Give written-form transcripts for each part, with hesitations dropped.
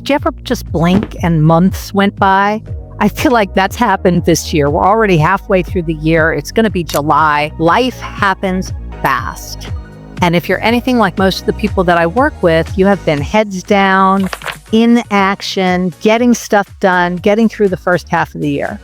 did you ever just blink and months went by? I feel like that's happened this year. We're already halfway through the year. It's going to be July. Life happens fast. And if you're anything like most of the people that I work with, you have been heads down, in action, getting stuff done, getting through the first half of the year.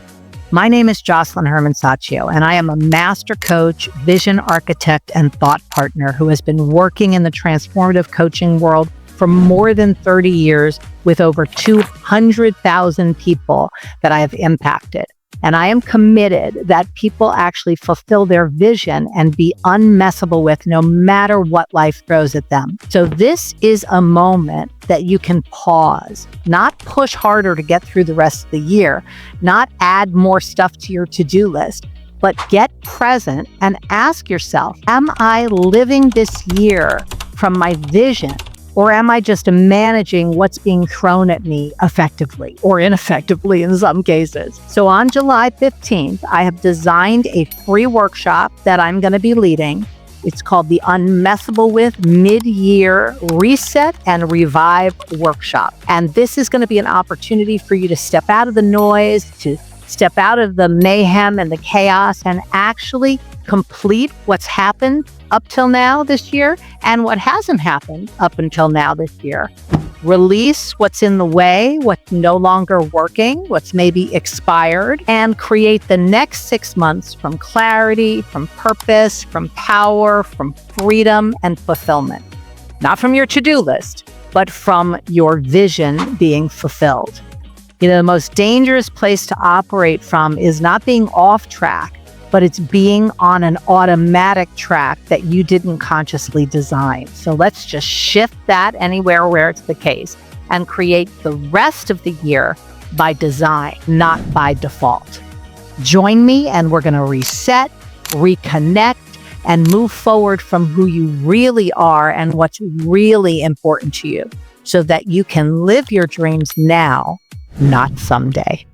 My name is Jocelyn Herman-Saccio, and I am a master coach, vision architect, and thought partner who has been working in the transformative coaching world for more than 30 years with over 200,000 people that I have impacted. And I am committed that people actually fulfill their vision and be unmessable with no matter what life throws at them. So this is a moment that you can pause, not push harder to get through the rest of the year, not add more stuff to your to-do list, but get present and ask yourself, am I living this year from my vision? Or am I just managing what's being thrown at me effectively or ineffectively in some cases? So on July 15th, I have designed a free workshop that I'm going to be leading. It's called the Unmessable With Mid-Year Reset and Revive Workshop. And this is going to be an opportunity for you to step out of the noise, to step out of the mayhem and the chaos, and actually complete what's happened up till now this year and what hasn't happened up until now this year. Release what's in the way, what's no longer working, what's maybe expired, and create the next 6 months from clarity, from purpose, from power, from freedom and fulfillment. Not from your to-do list, but from your vision being fulfilled. The most dangerous place to operate from is not being off track, but it's being on an automatic track that you didn't consciously design. So let's just shift that anywhere where it's the case and create the rest of the year by design, not by default. Join me and we're going to reset, reconnect, and move forward from who you really are and what's really important to you so that you can live your dreams now, not someday.